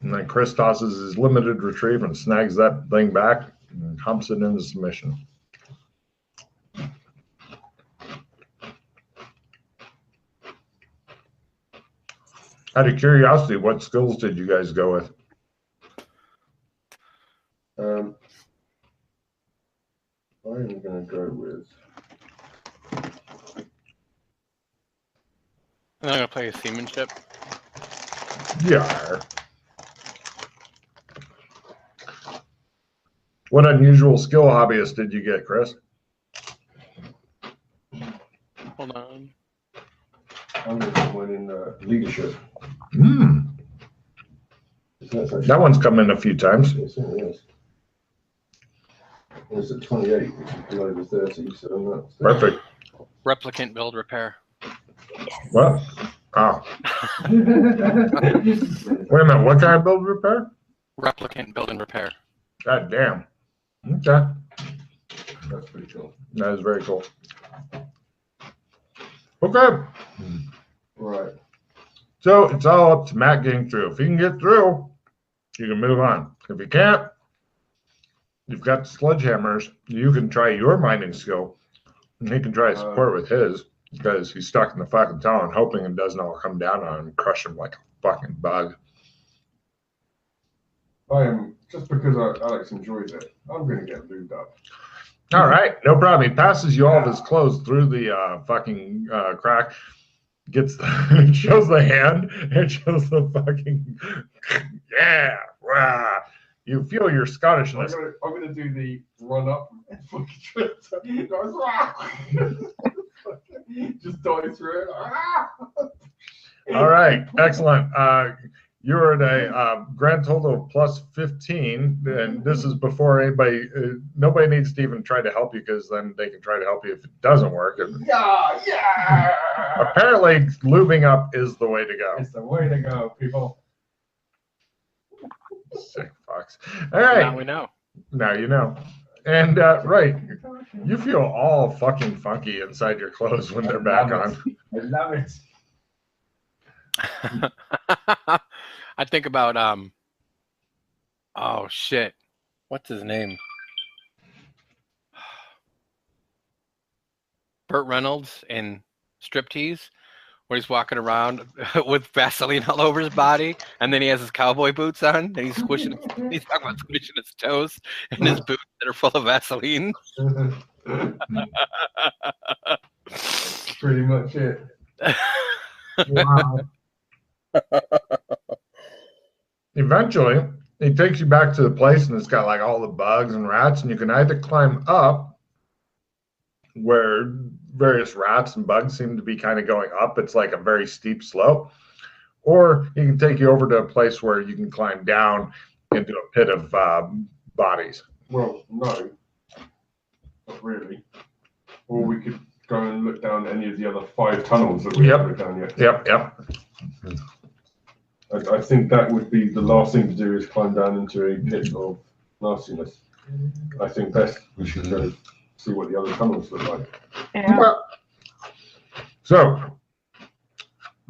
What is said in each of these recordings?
And then Chris tosses his limited retrieve and snags that thing back and humps it into submission. Out of curiosity, what skills did you guys go with? I'm going to go with... I'm going to play seamanship. Yeah. What unusual skill hobbyist did you get, Chris? Hold on. I'm going to go in leadership. That one's come in a few times. Yes, it is. It's at 28, which is below the 30, so that's Perfect. Replicant build repair. What? Oh. Wait a minute. What kind of build repair? Replicant build and repair. God damn. Okay. That's pretty cool. That is very cool. Okay. Right. So it's all up to Matt getting through. If he can get through, you can move on. If you can't, you've got sledgehammers. You can try your mining skill. And he can try support with his because he's stuck in the fucking tunnel, hoping it doesn't all come down on him and crush him like a fucking bug. I am, just because Alex enjoys it, I'm going to get lubed up. All right, no problem. He passes you all of his clothes through the fucking crack. Gets the, shows the hand and shows the fucking yeah. Wow. You feel your Scottishness. I'm gonna do the run up and fucking just dive through it. All right, excellent. You're at a grand total of plus 15, and this is before anybody. Nobody needs to even try to help you because then they can try to help you if it doesn't work. Yeah. Apparently, lubing up is the way to go. It's the way to go, people. Sick fucks. All right. Now we know. Now you know. And right, you feel all fucking funky inside your clothes when they're back on. I love it. I think about oh shit, what's his name? Burt Reynolds in Striptease, where he's walking around with Vaseline all over his body, and then he has his cowboy boots on, and he's squishing. He's talking about squishing his toes in his boots that are full of Vaseline. Pretty much it. Wow. Eventually, he takes you back to the place, and it's got like all the bugs and rats, and you can either climb up where various rats and bugs seem to be kind of going up. It's like a very steep slope, or he can take you over to a place where you can climb down into a pit of bodies. Well, no, not really. Or we could go and look down any of the other 5 tunnels that we haven't looked down yet. Yep. I think that would be the last thing to do is climb down into a pit of nastiness. I think best we should go see what the other tunnels look like. Yeah. So,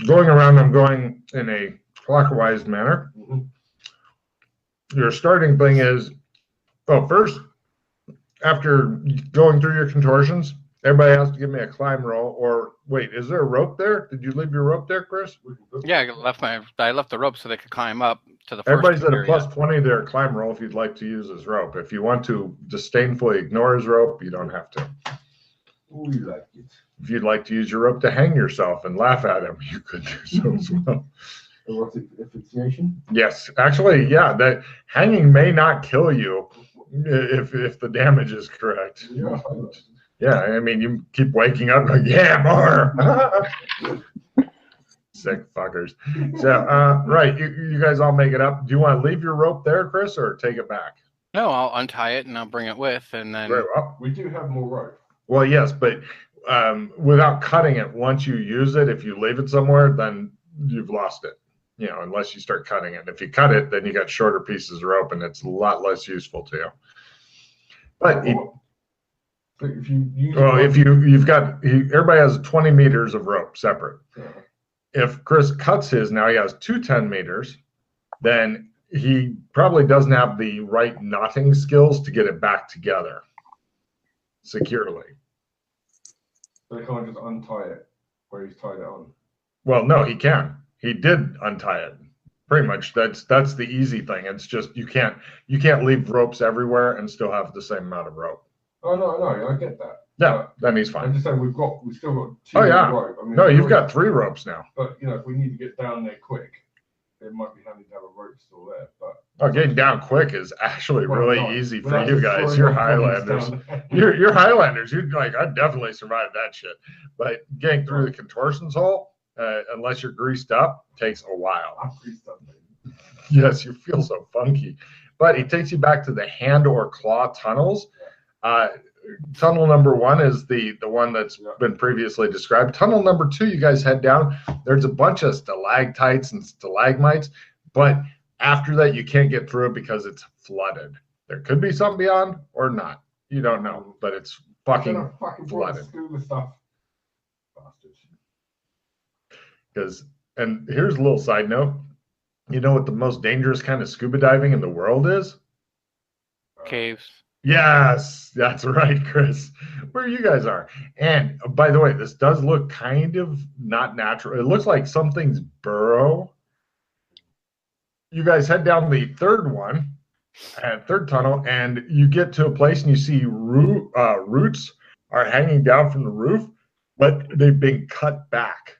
going around, I'm going in a clockwise manner. Your starting thing is, first, after going through your contortions, everybody has to give me a climb roll. Or wait, is there a rope there? Did you leave your rope there, Chris? Yeah, I left the rope so they could climb up to the first Everybody's at a area. plus 20 there, climb roll if you'd like to use his rope. If you want to disdainfully ignore his rope, you don't have to. We like it. If you'd like to use your rope to hang yourself and laugh at him, you could do so as well. Erotic asphyxiation? Yes, actually, yeah, that hanging may not kill you if the damage is correct. Yeah. Yeah, I mean, you keep waking up like, yeah, more. Sick fuckers. So, right, you guys all make it up. Do you want to leave your rope there, Chris, or take it back? No, I'll untie it and I'll bring it with, and then. Very well. We do have more rope. Well, yes, but without cutting it, once you use it, if you leave it somewhere, then you've lost it. You know, unless you start cutting it. If you cut it, then you got shorter pieces of rope, and it's a lot less useful to you. But if you use everybody has 20 meters of rope separate. Yeah. If Chris cuts his, now he has 2 10 meters, then he probably doesn't have the right knotting skills to get it back together securely. They can't just untie it where he's tied it on. Well, no, he can. He did untie it. Pretty much, that's the easy thing. It's just you can't leave ropes everywhere and still have the same amount of rope. Oh no, I get that. Yeah, then he's I'm fine. just saying we've still got 2 Oh, yeah. rope. I mean, No, you've got 3 ropes now. But if we need to get down there quick, it might be handy to have a rope still there. But getting down quick is actually really easy for you guys. You're Highlanders. Down. You're Highlanders. You'd I'd definitely survive that shit. But getting through the contortions hole, unless you're greased up, takes a while. I'm greased up, baby. Yes, you feel so funky. But it takes you back to the hand or claw tunnels. Tunnel number 1 is the one that's been previously described. Tunnel number 2, you guys head down. There's a bunch of stalactites and stalagmites, but after that, you can't get through it because it's flooded. There could be something beyond or not. You don't know, but it's fucking flooded. Scuba stuff. Bastards. And here's a little side note. You know what the most dangerous kind of scuba diving in the world is? Caves. Yes, that's right, Chris. Where you guys are. And by the way, this does look kind of not natural. It looks like something's burrow. You guys head down the third one, third tunnel, and you get to a place and you see roots are hanging down from the roof, but they've been cut back.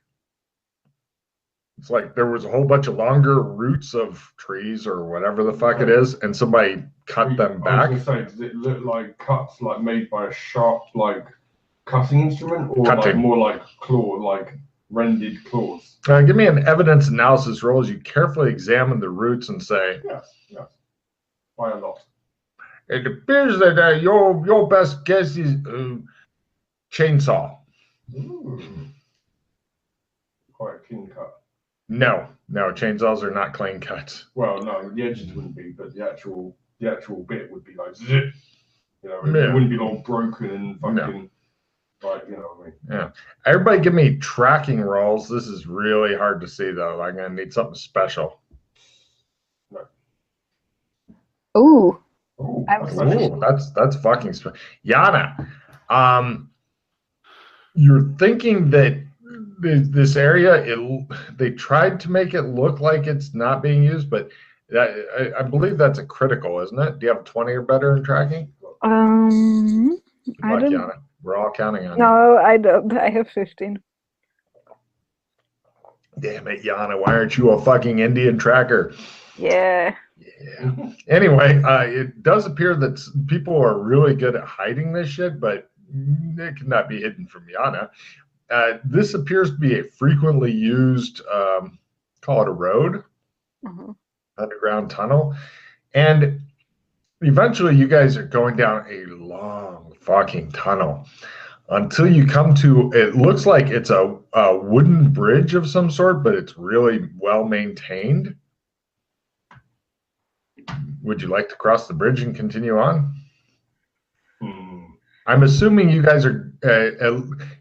It's like there was a whole bunch of longer roots of trees or whatever the fuck it is, and somebody cut them back. I was gonna say, does it look like cuts like made by a sharp cutting instrument, or Cutting. like more like claw, like rendered claws? Give me an evidence analysis roll as you carefully examine the roots and say, Yes, by a lot. it appears that your best guess is chainsaw. Ooh. Quite a clean cut. No, chainsaws are not clean cuts. Well, no, the edges wouldn't be, but the actual bit would be like zip. It Yeah. wouldn't be all broken and fucking No. like, you know what I mean? Yeah. Everybody give me tracking rolls. This is really hard to see though. I'm gonna need something special. Ooh, Ooh, I'm Ooh, that's fucking Yana. You're thinking that this area, they tried to make it look like it's not being used, but I believe that's a critical, isn't it? Do you have 20 or better in tracking? Good I luck, don't. Yana. We're all counting on you. No, I don't. I have 15. Damn it, Yana. Why aren't you a fucking Indian tracker? Yeah. Yeah. Anyway, it does appear that people are really good at hiding this shit, but it cannot be hidden from Yana. This appears to be a frequently used, call it a road, underground tunnel. And eventually you guys are going down a long fucking tunnel until you come to, it looks like it's a wooden bridge of some sort, but it's really well maintained. Would you like to cross the bridge and continue on? I'm assuming you guys are,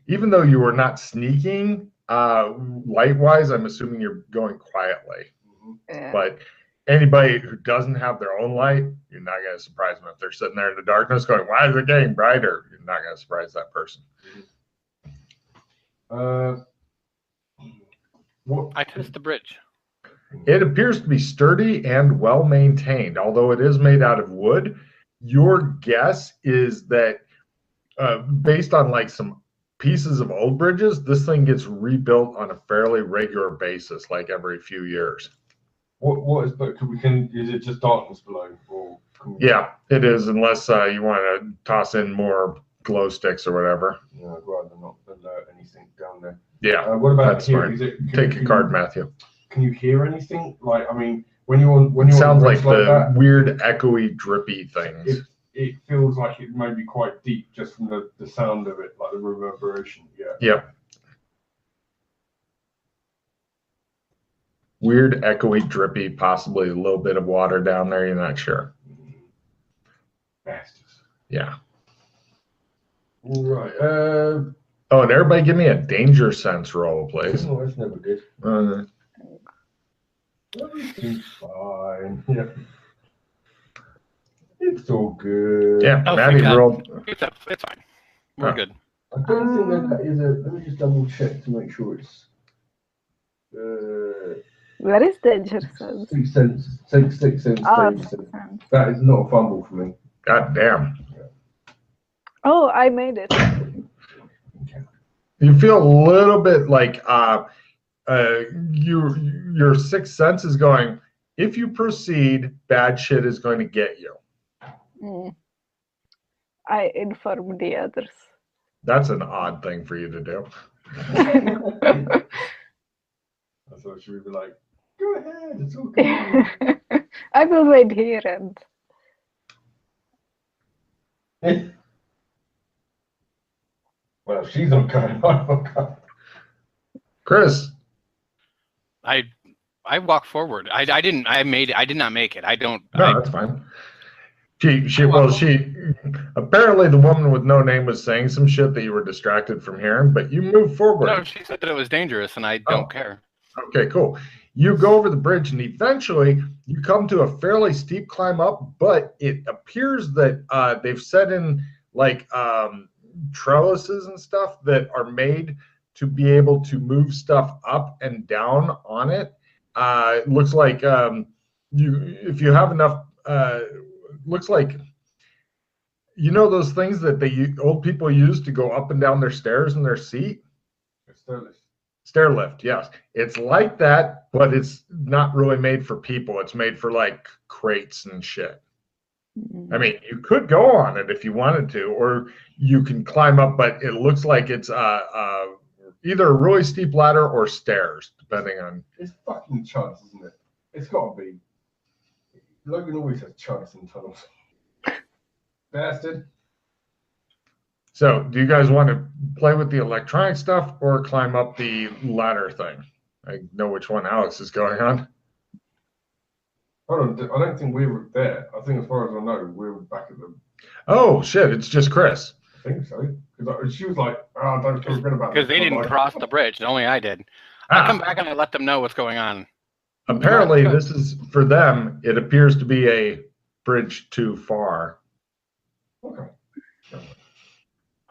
even though you were not sneaking light-wise, I'm assuming you're going quietly. Yeah. But anybody who doesn't have their own light, you're not going to surprise them. If they're sitting there in the darkness going, why is it getting brighter? You're not going to surprise that person. I test the bridge. It appears to be sturdy and well maintained, although it is made out of wood. Your guess is that based on like some pieces of old bridges, this thing gets rebuilt on a fairly regular basis, like every few years. What is, but is it just darkness below? Or Yeah, it is, unless you want to toss in more glow sticks or whatever. Yeah, I'd rather not alert anything down there. Yeah, What about that's here? smart. Take a card, Matthew. Can you hear anything? Like, I mean, when you're on It sounds like the that, weird echoey drippy things. it feels like it may be quite deep just from the sound of it, like the reverberation. Yeah. Yep. Weird echoey drippy, possibly a little bit of water down there, you're not sure. Bastards. Yeah. All right. Oh, and everybody give me a danger sense roll, please. Oh, that's never good. Everything's fine. Yeah. It's all good. Yeah, Oh, Maddie thank God. rolled. It's fine. We're Oh. good. I don't think that is a. Let me just double check to make sure it's. Where is danger sense? 6 cents. 6 cents. Ah, 30 6 cents. cents. That is not a fumble for me. God damn. Oh, I made it. You feel a little bit like your sixth sense is going, if you proceed, bad shit is going to get you. Mm. I informed the others. That's an odd thing for you to do. I thought she would be like, go ahead, it's all good. I will wait here and Well, she's not going on. Chris, I walk forward. I did not make it. I don't. no, that's fine. She apparently the woman with no name was saying some shit that you were distracted from hearing, but you move forward. No, she said that it was dangerous, and I don't care. Okay, cool. You go over the bridge, and eventually you come to a fairly steep climb up, but it appears that they've set in like trellises and stuff that are made to be able to move stuff up and down on it. It looks like if you have enough, looks like, you know, those things that old people use to go up and down their stairs in their seat? Stair lift, yes. It's like that, but it's not really made for people. It's made for like crates and shit. I mean, you could go on it if you wanted to, or you can climb up, but it looks like it's either a really steep ladder or stairs, depending on. It's fucking chuds, isn't it? It's got to be. Logan always has chuds in tunnels. Bastard. So, do you guys want to play with the electronic stuff or climb up the ladder thing? I know which one Alex is going on. Hold on, I don't think we were there. I think, as far as I know, we were back at the. Oh shit! It's just Chris. I think so. Because she was like, "Oh, don't feel good about it." Because they didn't cross the bridge, and only I did. I come back and I let them know what's going on. Apparently, this is for them. It appears to be a bridge too far. Okay.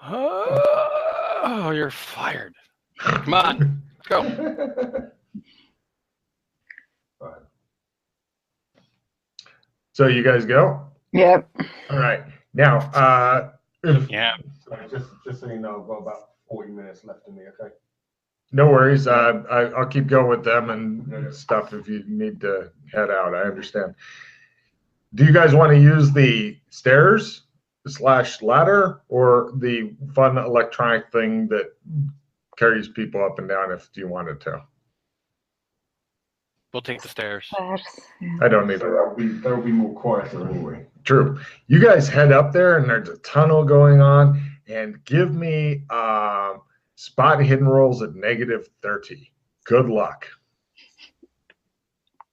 Oh, you're fired. Come on, let's go. So you guys go? Yep. All right. Now, Yeah. Just so you know, I've got about 40 minutes left in me, okay? No worries. I'll keep going with them and stuff if you need to head out. I understand. Do you guys want to use the stairs / ladder or the fun electronic thing that carries people up and down if you wanted to? We'll take the stairs. I don't need So that'll be more quieter anyway. True. You guys head up there and there's a tunnel going on, and give me spot hidden rolls at -30. Good luck.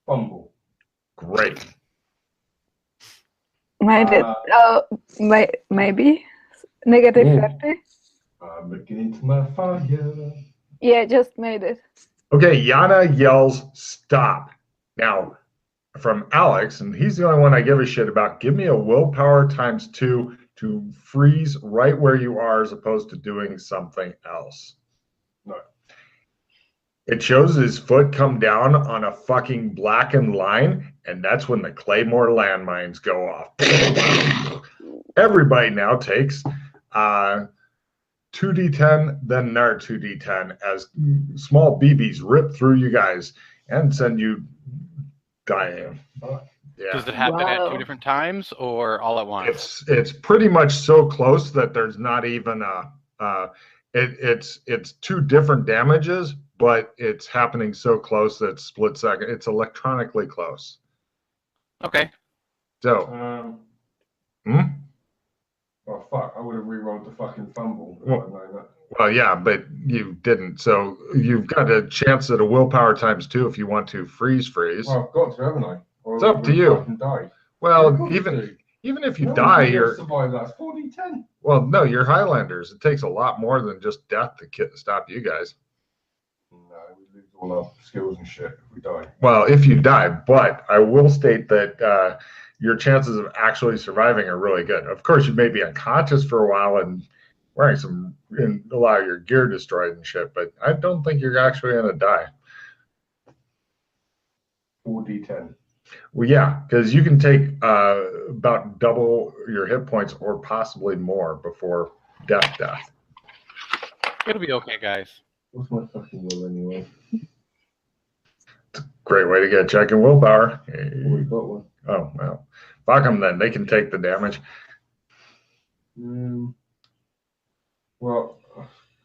Fumble. Great. Maybe -30. I'm looking into my fire. Yeah, just made it. Okay, Yana yells, stop. Now, from Alex, and he's the only one I give a shit about, give me a willpower ×2 to freeze right where you are as opposed to doing something else. No. It shows his foot come down on a fucking blackened line, and that's when the Claymore landmines go off. Everybody now takes 2d10, then another 2d10 as small BBs rip through you guys and send you dying. Yeah. Does it happen at 2 different times or all at once? It's pretty much so close that there's not even it's 2 different damages, but it's happening so close that it's split second. It's electronically close. Okay. So. Oh fuck! I would have re-rolled the fucking fumble. Well, yeah, but you didn't. So you've got a chance at a willpower ×2 if you want to freeze. Well, I've got to, haven't I? Or it's up to you. Die. Well, even if you die, you're survive that 40-10. Well, no, you're Highlanders. It takes a lot more than just death to stop you guys. No, we lose all our skills and shit if we die. Well, if you die, but I will state that your chances of actually surviving are really good. Of course, you may be unconscious for a while and wearing and a lot of your gear destroyed and shit, but I don't think you're actually going to die. 4d10. Well, yeah, because you can take about double your hit points or possibly more before death. It'll be okay, guys. What's my fucking will anyway? Great way to get a check in willpower. We got one. Oh, well. Fuck them then. They can take the damage. Well,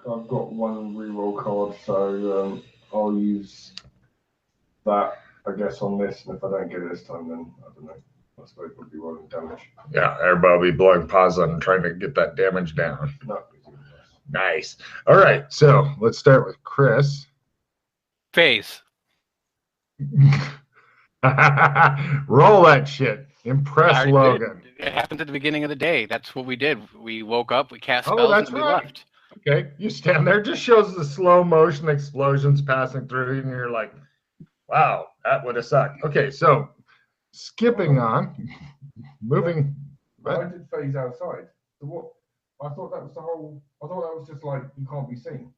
I've got one reroll card, so I'll use that, I guess, on this. And if I don't get it this time, then I don't know. I suppose we'll be rolling damage. Yeah, everybody will be blowing paws on and trying to get that damage down. No. Nice. All right, so let's start with Chris. Phase. Roll that shit. Impress Logan. It happened at the beginning of the day. That's what we did. We woke up, we cast Oh, spells, that's and we right. left. Okay, you stand there, just shows the slow motion explosions passing through, and you're like, wow, that would have sucked. Okay, so skipping on, moving. I did phase outside. So what? I thought that was the whole. I thought that was just like you can't be seen.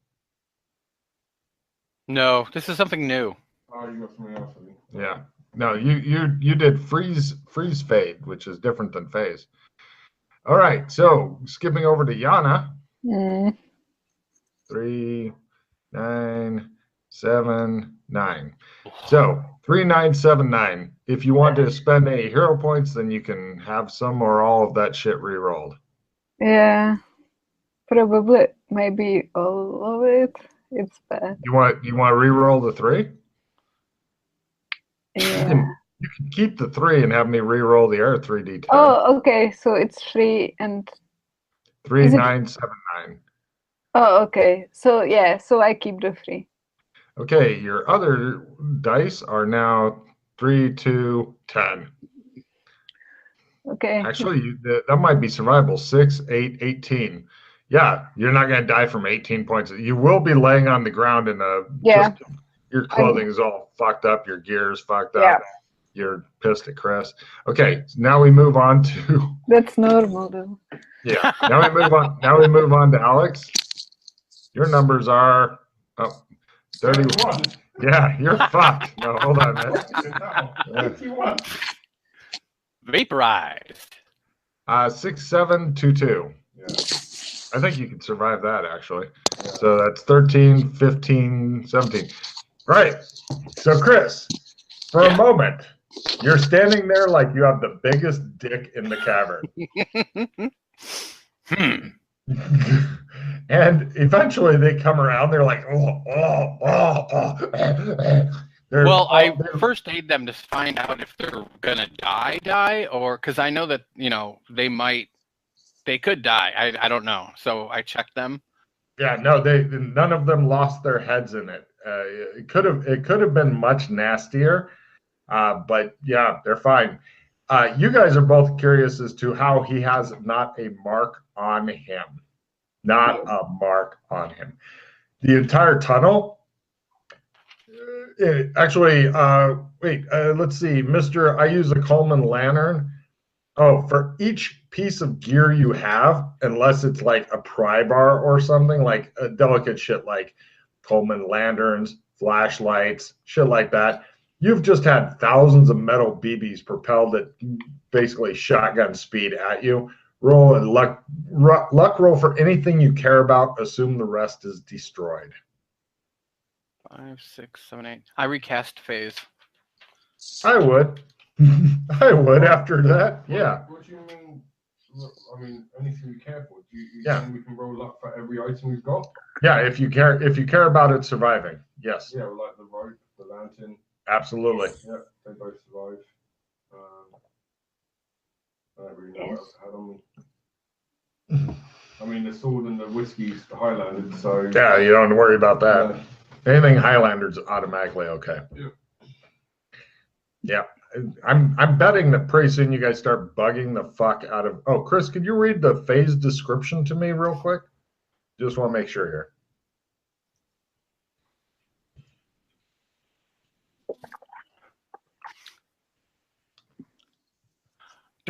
No, this is something new. Oh, you got something else, have you? Yeah. No, you did freeze fade, which is different than phase. All right, so skipping over to Yana. 3, 9, 7, 9. So 3, 9, 7, 9. If you want to spend any hero points, then you can have some or all of that shit re-rolled. Yeah, probably maybe all of it. It's bad. You want to re-roll the 3? Yeah. You can keep the 3 and have me re-roll the other 3d10. Oh, okay. So it's 3 and 3, is it- 9, 7, 9. oh, okay. So yeah, so I keep the 3. Okay, your other dice are now 3, 2, 10. Okay. Actually, that might be survivable. 6, 8, 18. Yeah, you're not going to die from 18 points. You will be laying on the ground in Yeah. Your clothing is all fucked up. Your gear is fucked up. Yeah. You're pissed at Chris. Okay, so now we move on to. That's normal though. Yeah. Now we move on. Now we move on to Alex. Your numbers are 31. Yeah, you're fucked. No, hold on, man. 51. Vaporized. 6, 7, 2, 2. Yeah. I think you can survive that actually. So that's 13, 15, 17. Right. So Chris, for a moment, you're standing there like you have the biggest dick in the cavern. And eventually they come around, they're like, Well, I first aid them to find out if they're gonna die, or because I know that they could die. I don't know, so I checked them. Yeah, no, none of them lost their heads in it. It could have been much nastier, but yeah, they're fine. You guys are both curious as to how he has not a mark on him. Not a mark on him. The entire tunnel. Actually, wait. Let's see, Mister. I use a Coleman lantern. Oh, for each piece of gear you have, unless it's like a pry bar or something, like a delicate shit like Coleman lanterns, flashlights, shit like that, you've just had thousands of metal BBs propelled at basically shotgun speed at you. Roll and luck roll for anything you care about. Assume the rest is destroyed. 5, 6, 7, 8. I recast phase. I would. I would after that. Yeah. What do you mean? I mean, anything we care for? You Yeah. saying we can roll luck for every item we've got? Yeah, if you care about it surviving. Yes. Yeah, like the rope, the lantern. Absolutely. Yeah, they both survive. I don't really know what else I had on me. I mean, the sword and the whiskey's Highlanded, so. Yeah, you don't worry about that. Anything Highlander's automatically okay. Yeah. I'm betting that pretty soon you guys start bugging the fuck out of. Oh, Chris, could you read the phase description to me real quick? Just want to make sure here.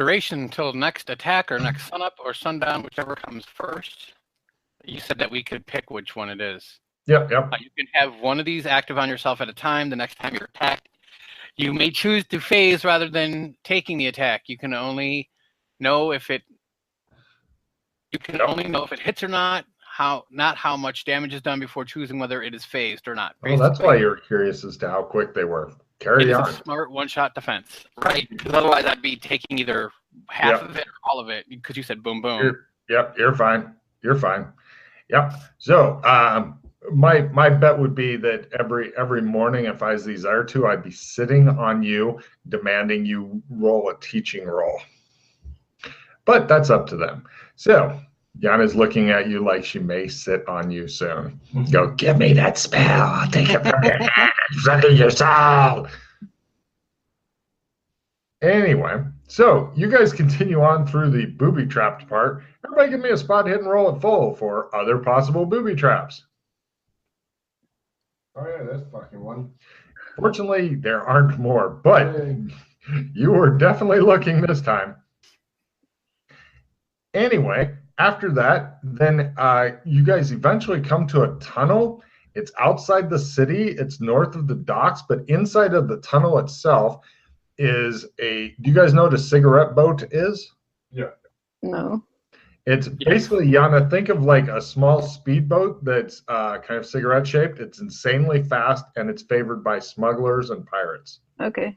duration until next attack or next sunup or sundown, whichever comes first. You said that we could pick which one it is. Yep. You can have one of these active on yourself at a time. The next time you're attacked, you may choose to phase rather than taking the attack. You can only know if it hits or not how much damage is done before choosing whether it is phased or not. Well, that's why you're curious as to how quick they were. Carry on. It's a smart one-shot defense, right? Because otherwise I'd be taking either half of it or all of it, because you said boom, boom. You're fine. You're fine. Yep. So my bet would be that every morning, if I was these other two, I'd be sitting on you, demanding you roll a teaching roll. But that's up to them. So Yana's looking at you like she may sit on you soon. Go, give me that spell. I'll take it from your hands under your soul. Anyway, so you guys continue on through the booby-trapped part. Everybody give me a spot hidden roll at full for other possible booby traps. Oh yeah, that's fucking one. Fortunately, there aren't more, but you were definitely looking this time. Anyway, after that, then you guys eventually come to a tunnel. It's outside the city. It's north of the docks, but inside of the tunnel itself is do you guys know what a cigarette boat is? Yeah. No. It's basically, Yana, think of like a small speedboat that's kind of cigarette shaped. It's insanely fast, and it's favored by smugglers and pirates. Okay.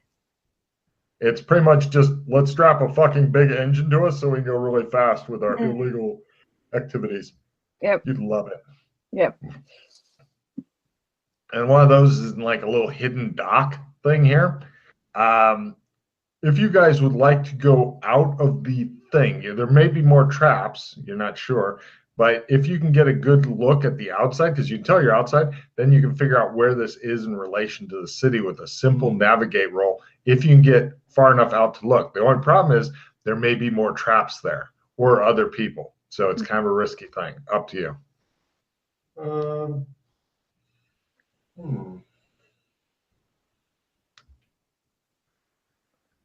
It's pretty much just, let's strap a fucking big engine to us so we can go really fast with our illegal activities. Yep. You'd love it. Yep. And one of those is in like a little hidden dock thing here. If you guys would like to go out of the thing, there may be more traps, you're not sure, but if you can get a good look at the outside, because you can tell you're outside, then you can figure out where this is in relation to the city with a simple navigate roll, if you can get far enough out to look. The only problem is there may be more traps there or other people, so it's kind of a risky thing. Up to you.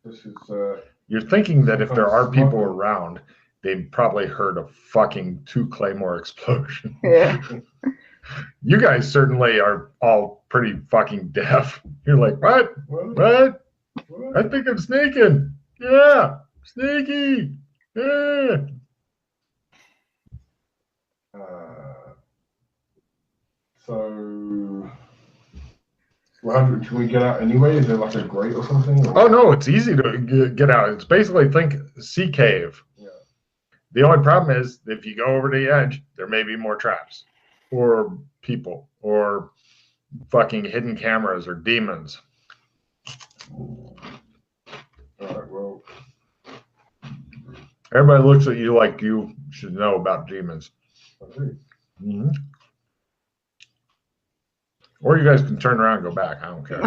This is You're thinking that if there are people around, they've probably heard a fucking 2 Claymore explosion. Yeah. You guys certainly are all pretty fucking deaf. You're like, what? What? I think I'm sneaking. Yeah, sneaky. Yeah. So, well, can we get out anyway? Is there like a grate or something? Or? Oh no, it's easy to get out. It's basically, think sea cave. Yeah. The only problem is if you go over the edge, there may be more traps or people or fucking hidden cameras or demons. All right, well. Everybody looks at you like you should know about demons. Mm-hmm. Or you guys can turn around and go back. I don't care.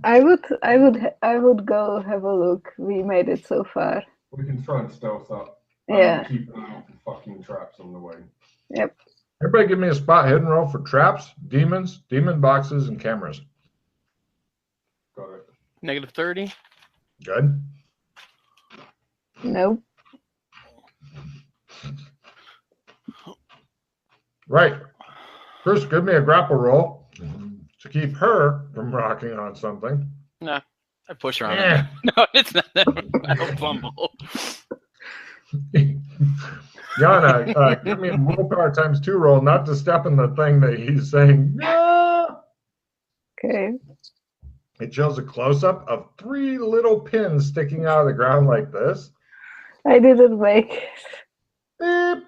I would go have a look. We made it so far. We can try and stealth up. Yeah. Keep an eye out for fucking traps on the way. Yep. Everybody give me a spot hidden roll for traps, demons, demon boxes, and cameras. Got it. Negative 30. Good. Nope. Right. Chris, give me a grapple roll to keep her from rocking on something. No, I push her on it. No, it's not that. I don't fumble. Yana, give me a willpower ×2 roll, not to step in the thing that he's saying. No. Okay. It shows a close-up of 3 little pins sticking out of the ground like this. I didn't make it. Beep.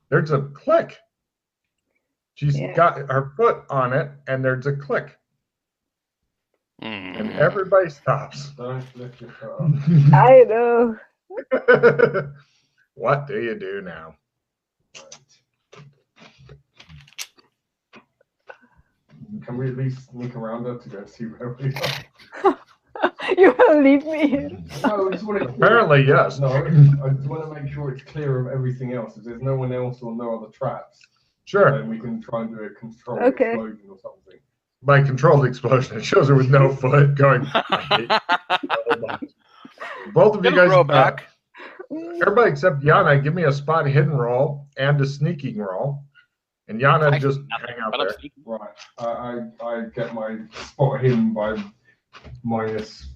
There's a click. She's got her foot on it, and there's a click. And everybody stops. Don't lift your foot up. I know. What do you do now? Can we at least sneak around her to go see where we are? You will leave me here. No, I just want to Apparently, yes. No, I just want to make sure it's clear of everything else. If there's no one else or no other traps, Sure. then we can try and do a controlled Okay. explosion or something. By controlled explosion, it shows her with no foot going. both of you It'll guys grow back. Everybody except Yana, give me a spot hidden roll and a sneaking roll. And Yana, I just nothing, hang out but I'm there. sneaking. Right. I get my spot him by minus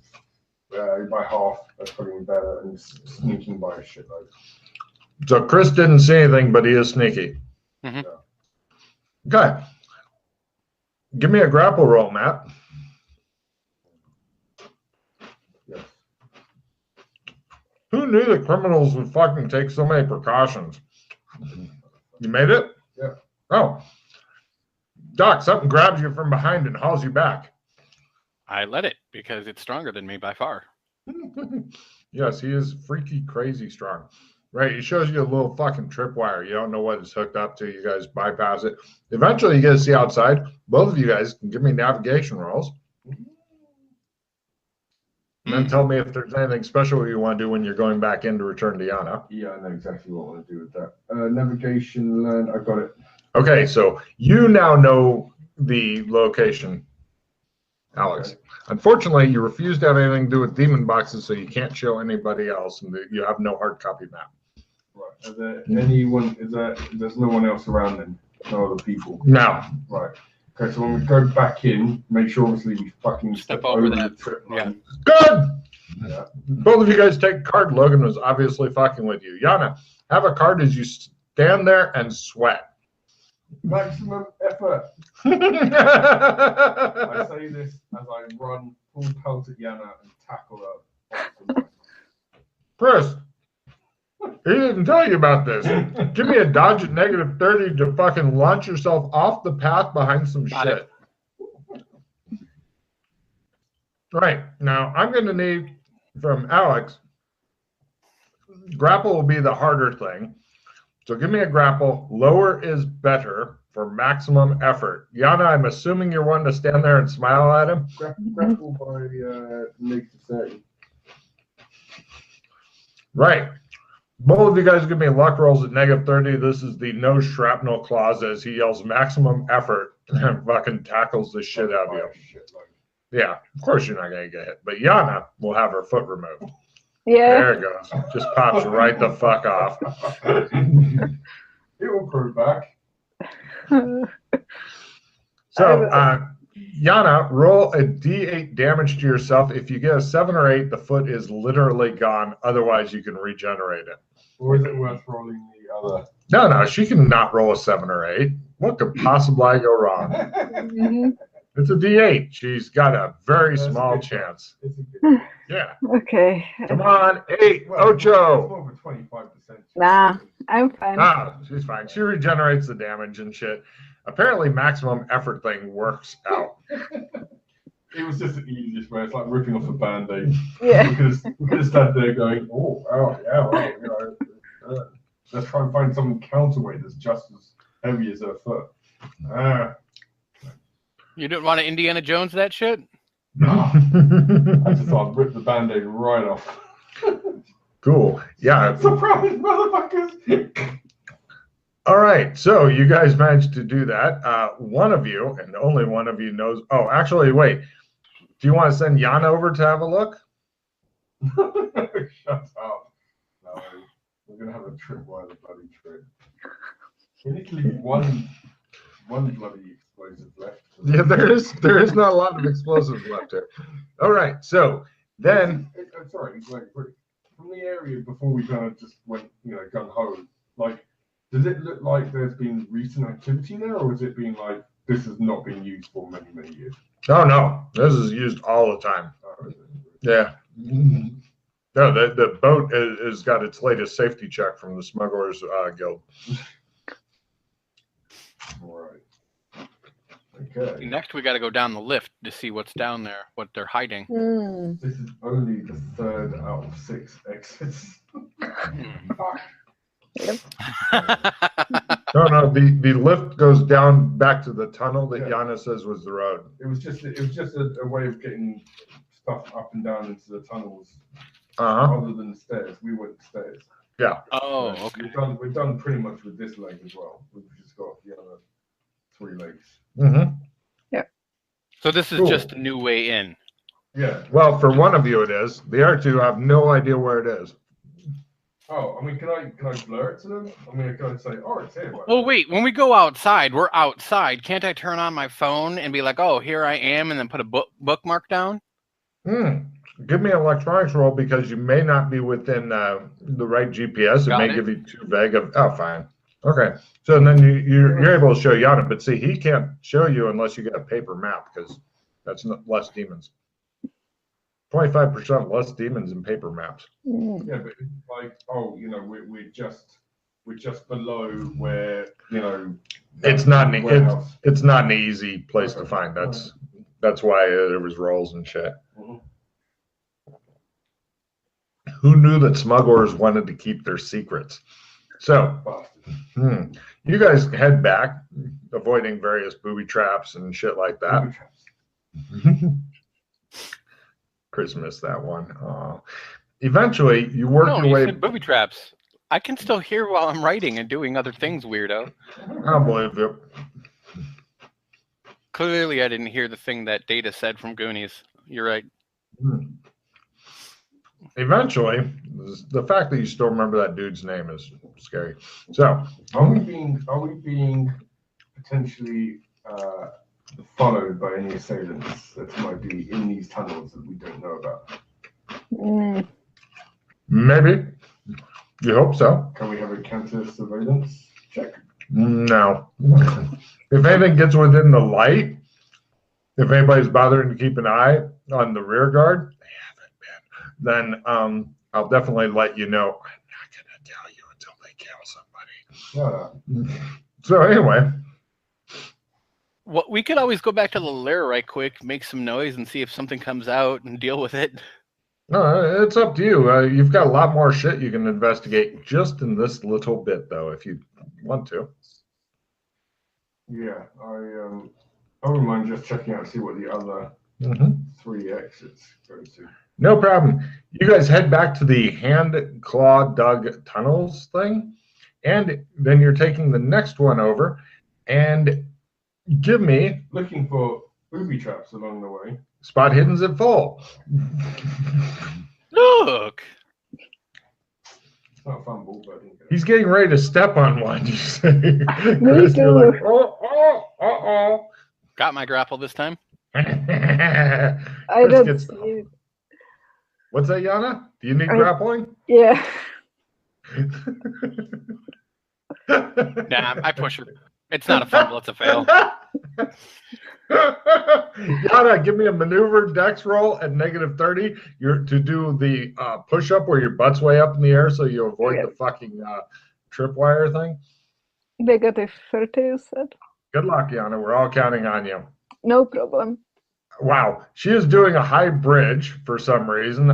by half. That's probably better, and sneaking by a shitload. So Chris didn't see anything, but he is sneaky. Mhm. Okay. Give me a grapple roll, Matt. Yes. Who knew that criminals would fucking take so many precautions? You made it? Yeah. Oh. Doc, something grabs you from behind and hauls you back. I let it because it's stronger than me by far. Yes, he is freaky, crazy strong. Right, he shows you a little fucking tripwire. You don't know what it's hooked up to. You guys bypass it. Eventually, you get to see outside. Both of you guys can give me navigation rolls. And then tell me if there's anything special you want to do when you're going back in to return to Yana. Yeah, I know exactly what I want to do with that. Navigation, learn. I got it. Okay, so you now know the location, Alex. Okay. Unfortunately, you refuse to have anything to do with demon boxes, so you can't show anybody else, and you have no hard copy map. Right. Are there anyone? There's no one else around then? No other people? No. Right. Okay, so when we go back in, make sure obviously we fucking Step over that. the trip Yeah. line. Good! Yeah. Both of you guys take a card. Logan was obviously fucking with you. Yana, have a card as you stand there and sweat. Maximum effort. I I say this as I run full pelt at Yana and tackle her. Chris, he didn't tell you about this. Give me a dodge at -30 to fucking launch yourself off the path behind some Got shit. Right. Now, I'm going to need from Alex, grapple will be the harder thing. So give me a grapple. Lower is better for maximum effort. Yana, I'm assuming you're one to stand there and smile at him. Grapple by -30. Right. Both of you guys give me luck rolls at -30. This is the no shrapnel clause as he yells maximum effort and fucking tackles the shit out of you. Yeah, of course you're not going to get hit. But Yana will have her foot removed. Yeah. There it goes. Just pops right the fuck off. It will grow back. So, Yana, roll a d8 damage to yourself. If you get a 7 or 8, the foot is literally gone. Otherwise, you can regenerate it. Or is it worth rolling the other? No, she can not roll a 7 or 8. What could possibly go wrong? Mhm. It's a d8. She's got a very That's small good. chance. It's a good. Yeah. Okay. Come on, 8, Well, it's Ocho. more of a 25%. Nah, I'm fine. Ah, she's fine. She regenerates the damage and shit. Apparently, maximum effort thing works out. It was just the easiest way. It's like ripping off a band-aid. Yeah. We could have stood there going, oh, yeah, let's try and find some counterweight that's just as heavy as her foot. You didn't want to Indiana Jones that shit? I just thought I'd rip the band-aid right off. Cool. Yeah. Surprise, motherfuckers! All right. So you guys managed to do that. One of you, and only one of you knows. Oh, actually, wait. Do you want to send Yana over to have a look? Shut up. No, we're going to have a trip while the bloody trip. We need to leave one bloody explosive left. Yeah, there is not a lot of explosives left here. All right. So then, sorry, from the area before we kind of just went, gun ho. Like, does it look like there's been recent activity there, or has it been like this has not been used for many, many years? oh no, this is used all the time. Yeah. No, the boat has got its latest safety check from the Smugglers Guild. All right. Okay. Next, we got to go down the lift to see what's down there, what they're hiding. Hmm. This is only the 3rd out of 6 exits. Fuck. No, the lift goes down back to the tunnel that Yeah. Yana says was the road. It was just a way of getting stuff up and down into the tunnels. Uh-huh. Other than the stairs, we went stairs. Yeah. Oh, So okay. We're done pretty much with this leg as well. We've just got the other 3 legs. Mm-hmm. So this is Cool. just a new way in. Yeah. Well, for one of you it is. The other two have no idea where it is. Oh, I mean, can I blur it to them? I mean, can I say, oh, it's here? Well, wait. When we go outside, we're outside. Can't I turn on my phone and be like, "Oh, here I am," and then put a bookmark down? Give me an electronics roll because you may not be within the right GPS. It Got may it. give you too vague of. Oh, fine. Okay. So then you're able to show Yana, but see, he can't show you unless you get a paper map because that's less demons. 25% less demons in paper maps. Yeah, but like, oh, you know, we're just below where, you know, It's not an warehouse. it's not an easy place to Okay. find. That's why there was rolls and shit. Mhm. Who knew that smugglers wanted to keep their secrets? So, Bastard. you guys head back, avoiding various booby traps and shit like that. Booby traps. Chris missed that one. Eventually, you work No, your you way. said booby traps. I can still hear while I'm writing and doing other things, weirdo. I believe it. Clearly, I didn't hear the thing that Data said from Goonies. You're right. Eventually, the fact that you still remember that dude's name is scary. So, Are we being potentially followed by any assailants that might be in these tunnels that we don't know about? maybe. You hope so. Can we have a counter surveillance check? No. If anything gets within the light, if anybody's bothering to keep an eye on the rear guard, they haven't been, then I'll definitely let you know. I'm not going to tell you until they kill somebody. No. So anyway, Well, we could always go back to the lair right quick, make some noise, and see if something comes out and deal with it. no, it's up to you. You've got a lot more shit you can investigate just in this little bit, though, if you want to. Yeah, I wouldn't mind just checking out, see what the other 3 exits go to. No problem. You guys head back to the hand claw dug tunnels thing, and then you're taking the next one over, and give me Looking for booby traps along the way. spot hiddens at full. Look! It's not a fun ball, but I didn't get it. He's getting ready to step on one. You say, Chris, you're like, oh. Got my grapple this time. I Chris don't gets- see it. What's that, Yana? Do you need grappling? Yeah. Nah, I push her. It's not a fumble, it's a fail. Yana, give me a maneuver dex roll at -30. You're to do the push-up where your butt's way up in the air so you avoid the fucking tripwire thing. -30, you said? Good luck, Yana. We're all counting on you. No problem. Wow, she is doing a high bridge for some reason,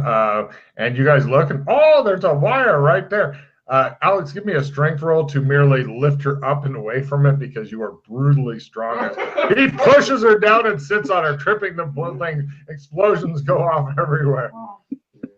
and you guys look and there's a wire right there. Alex, give me a strength roll to merely lift her up and away from it because you are brutally strong. He pushes her down and sits on her, tripping the thing. Explosions go off everywhere.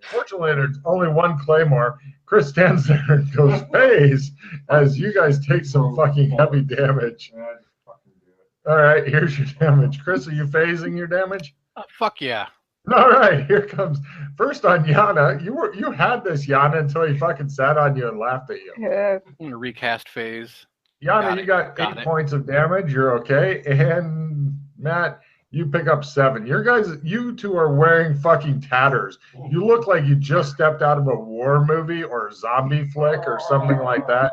Fortunately, there's only one claymore. Chris stands there and goes phase as you guys take some fucking heavy damage. Yeah, just fucking do it. All right, here's your damage. Chris, are you phasing your damage? Fuck yeah. All right, here comes first on Yana. You had this, Yana, until he fucking sat on you and laughed at you. Yeah. I'm gonna recast phase. Yana, Got you it, got got 8 it. points of damage. You're okay. And Matt, you pick up 7. You two are wearing fucking tatters. You look like you just stepped out of a war movie or a zombie flick or something like that.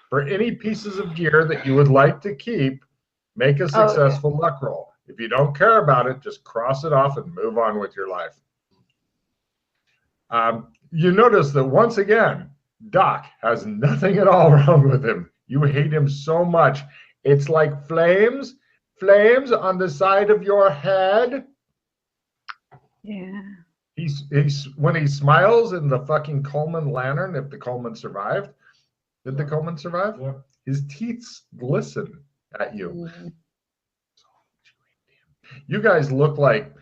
For any pieces of gear that you would like to keep, make a successful luck roll. If you don't care about it, just cross it off and move on with your life. You notice that once again, Doc has nothing at all wrong with him. You hate him so much. It's like flames on the side of your head. Yeah. He's when he smiles in the fucking Coleman lantern, if the Coleman survived. Did the Coleman survive? Yeah. His teeth glisten at you. Mm. You guys look like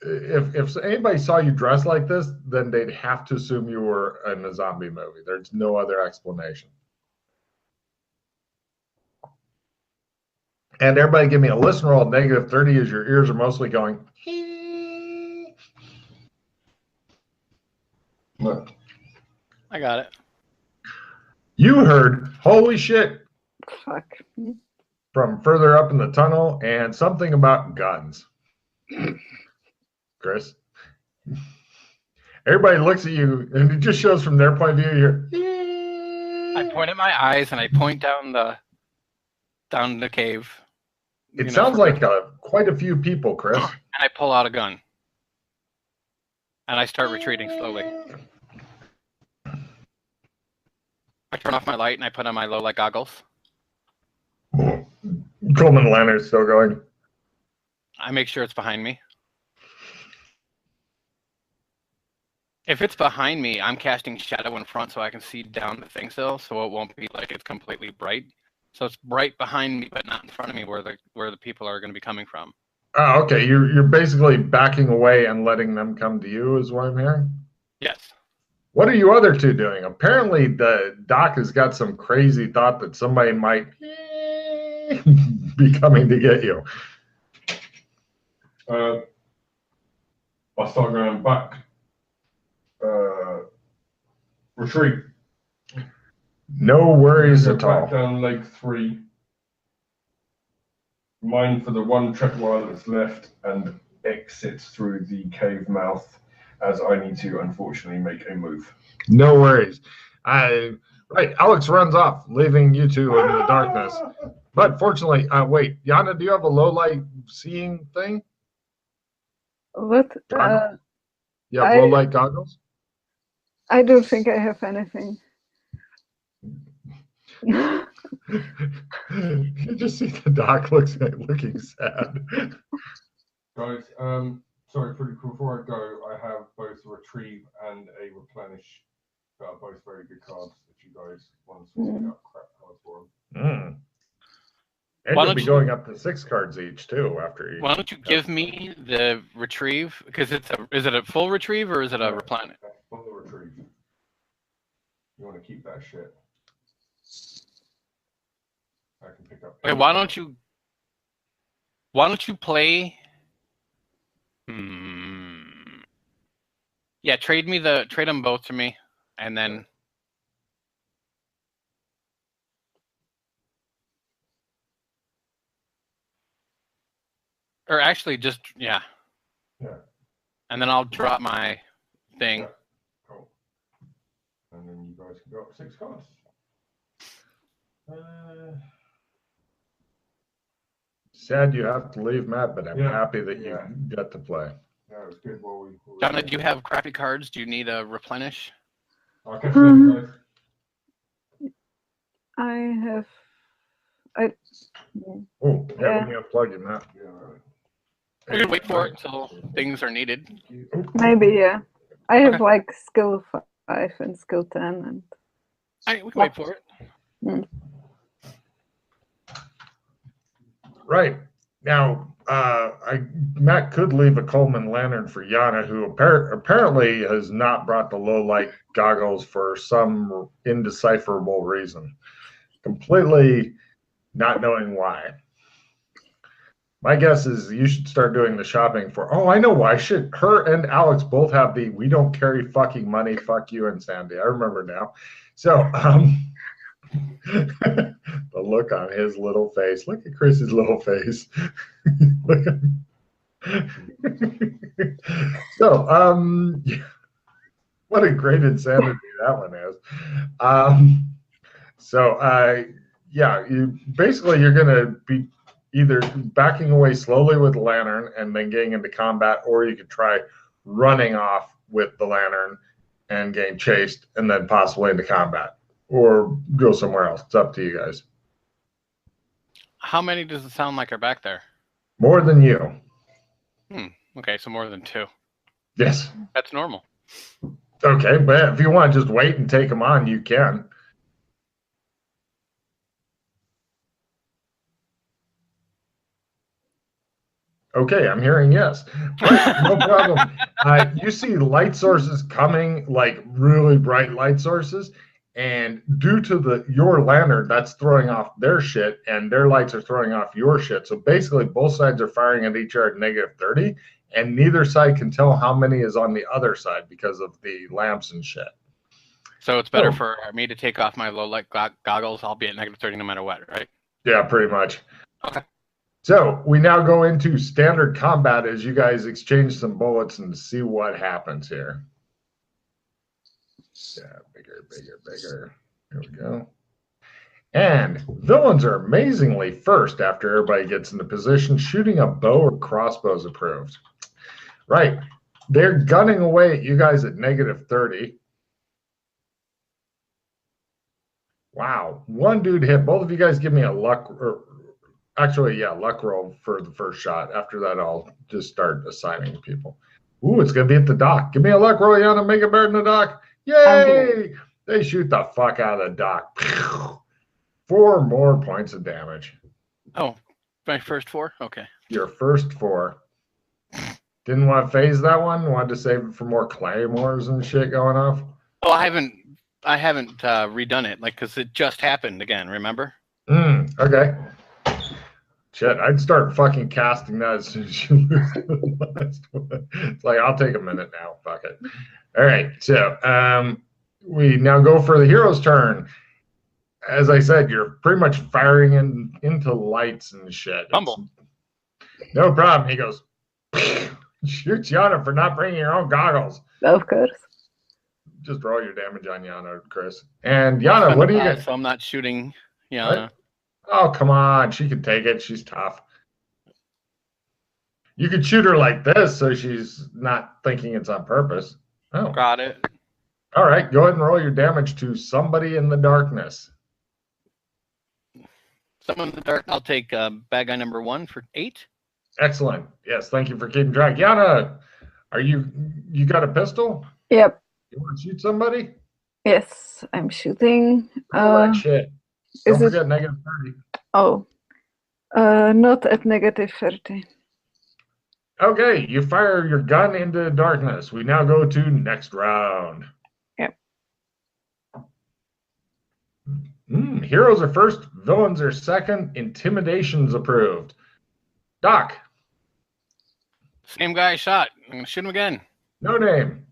if anybody saw you dressed like this, then they'd have to assume you were in a zombie movie. There's no other explanation. And everybody give me a listen roll at -30 as your ears are mostly going. No. I got it. You heard, holy shit, Fuck. from further up in the tunnel and something about guns. Chris. Everybody looks at you and it just shows from their point of view. I point at my eyes and I point down the cave. It sounds like quite a few people, Chris. And I pull out a gun. And I start retreating slowly. I turn off my light and I put on my low light goggles. Coleman Lantern's still going. I make sure it's behind me. If it's behind me, I'm casting shadow in front so I can see down the thing still, so it won't be like it's completely bright. So it's bright behind me, but not in front of me where the people are going to be coming from. Oh, okay. You're basically backing away and letting them come to you, is what I'm hearing? Yes. What are you other two doing? Apparently, the doc has got some crazy thought that somebody might be coming to get you. I start going back. Retreat. No worries at Back all. down leg 3. Mine for the one tripwire that's left and exits through the cave mouth as I need to, unfortunately, make a move. No worries. Right, Alex runs off, leaving you two in the darkness. But fortunately, wait, Yana, do you have a low light seeing thing? What? You have low light goggles? I don't think I have anything. You just see the doc looking sad. Guys, sorry, before I go, I have both a retrieve and a replenish. That are both very good cards if you guys want to swap out crap cards for them. And you'll be going up to 6 cards each too after each. Why don't you give me the retrieve? Because is it a full retrieve or is it a replenish? Full retrieve. You want to keep that shit. I can pick up. Okay, why don't you play? Yeah, trade them both to me, and then. Or actually, just yeah. And then I'll drop my thing. Yeah. Cool. And then you guys can go up 6 cards. Sad you have to leave, Matt, but I'm happy that you got to play. Yeah, it was good while we Donna, do you have crappy cards? Do you need a replenish? I catch you guys. I have. Oh, let me unplug you, Matt. Yeah, right. We can wait for it until things are needed. Maybe, yeah. I have like skill 5 and skill 10. And We can wait for it. Right. Now, Matt could leave a Coleman Lantern for Yana, who apparently has not brought the low light goggles for some indecipherable reason. Completely not knowing why. My guess is you should start doing the shopping for, I know why. Her and Alex both have the we don't carry fucking money, fuck you and Sandy. I remember now. So, the look on his little face. Look at Chris's little face. Look at so, what a great insanity that one is. You're going to be either backing away slowly with the lantern and then getting into combat, or you could try running off with the lantern and getting chased and then possibly into combat, or go somewhere else. It's up to you guys. How many does it sound like are back there? More than you. Okay, so more than 2. Yes. That's normal. Okay, but if you want to just wait and take them on, you can. Okay, I'm hearing yes. Right, no problem. You see light sources coming, like really bright light sources, and due to your lantern, that's throwing off their shit, and their lights are throwing off your shit. So basically, both sides are firing at each other at -30, and neither side can tell how many is on the other side because of the lamps and shit. So it's better for me to take off my low light goggles. I'll be at -30 no matter what, right? Yeah, pretty much. Okay. So we now go into standard combat as you guys exchange some bullets and see what happens here. Yeah, bigger. Here we go. And villains are amazingly first after everybody gets into position. Shooting a bow or crossbow is approved. Right. They're gunning away at you guys at -30. Wow. One dude hit. Both of you guys give me a luck, or actually, yeah, luck roll for the first shot. After that, I'll just start assigning people. Ooh, it's going to be at the dock. Give me a luck roll, Yana. Make it better than the dock. Yay! They shoot the fuck out of the dock. 4 more points of damage. Oh, my first 4? Okay. Your first 4. Didn't want to phase that one? Wanted to save it for more claymores and shit going off? Oh, I haven't redone it, like, because it just happened again, remember? Okay. Shit, I'd start fucking casting that as soon as you lose the last one. It's like, I'll take a minute now. Fuck it. All right, so we now go for the hero's turn. As I said, you're pretty much firing into lights and shit. Bumble. No problem. He goes, shoots Yana for not bringing your own goggles. Of course. Just roll your damage on Yana, Chris. And Yana, what do you get? So I'm not shooting Yana. What? Oh, come on. She can take it. She's tough. You could shoot her like this so she's not thinking it's on purpose. Oh. Got it. All right. Go ahead and roll your damage to somebody in the darkness. Someone in the dark. I'll take bad guy number 1 for 8. Excellent. Yes, thank you for keeping track. Yana, you got a pistol? Yep. You want to shoot somebody? Yes, I'm shooting. Roll that shit. Don't forget -30. Oh, not at -30. Okay, you fire your gun into the darkness. We now go to next round. Yep. Heroes are first, villains are second, intimidation's approved. Doc. Same guy I shot. I'm going to shoot him again. No name.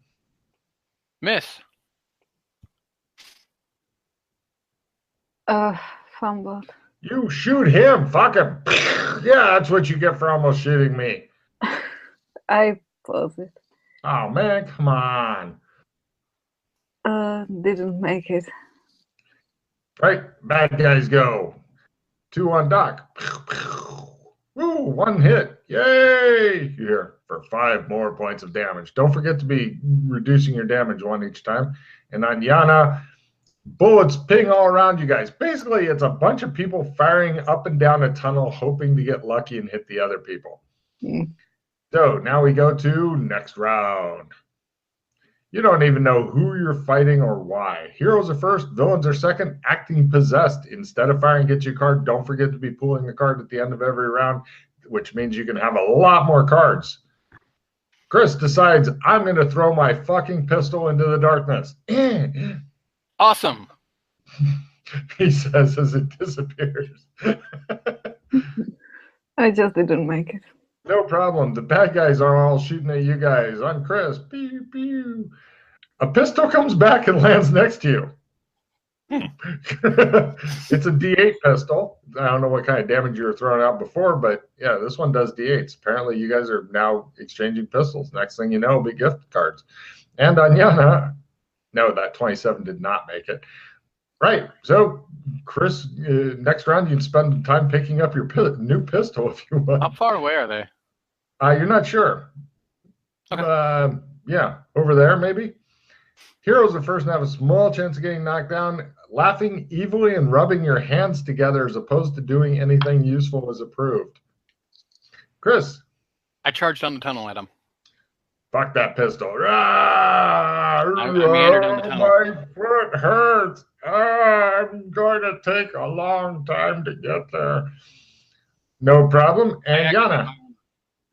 Miss. Fumbled. You shoot him. Fuck him. Yeah, that's what you get for almost shooting me. I paused it. Oh, man, come on. Didn't make it. Right, bad guys go. 2 on Doc. Woo, 1 hit. Yay! Here for 5 more points of damage. Don't forget to be reducing your damage 1 each time. And on Yana, bullets ping all around you guys. Basically, it's a bunch of people firing up and down a tunnel, hoping to get lucky and hit the other people. So now we go to next round. You don't even know who you're fighting or why. Heroes are first, villains are second, acting possessed. Instead of firing, get your card. Don't forget to be pulling the card at the end of every round, which means you can have a lot more cards. Chris decides, I'm going to throw my fucking pistol into the darkness. Awesome. He says as it disappears. I just didn't make it. No problem. The bad guys are all shooting at you guys. On Chris. Pew, pew. A pistol comes back and lands next to you. It's a D8 pistol. I don't know what kind of damage you were throwing out before, but yeah, this one does D8s. Apparently, you guys are now exchanging pistols. Next thing you know, big gift cards. And on Yana, no, that 27 did not make it. Right. So, Chris, next round, you can spend time picking up your new pistol if you want. How far away are they? You're not sure. Okay. Yeah, over there, maybe. Heroes are first and have a small chance of getting knocked down. Laughing evilly and rubbing your hands together as opposed to doing anything useful is approved. Chris. I charged down the tunnel at him. Fuck that pistol. I meandered down the tunnel. My foot hurts. I'm going to take a long time to get there. No problem. And Yana.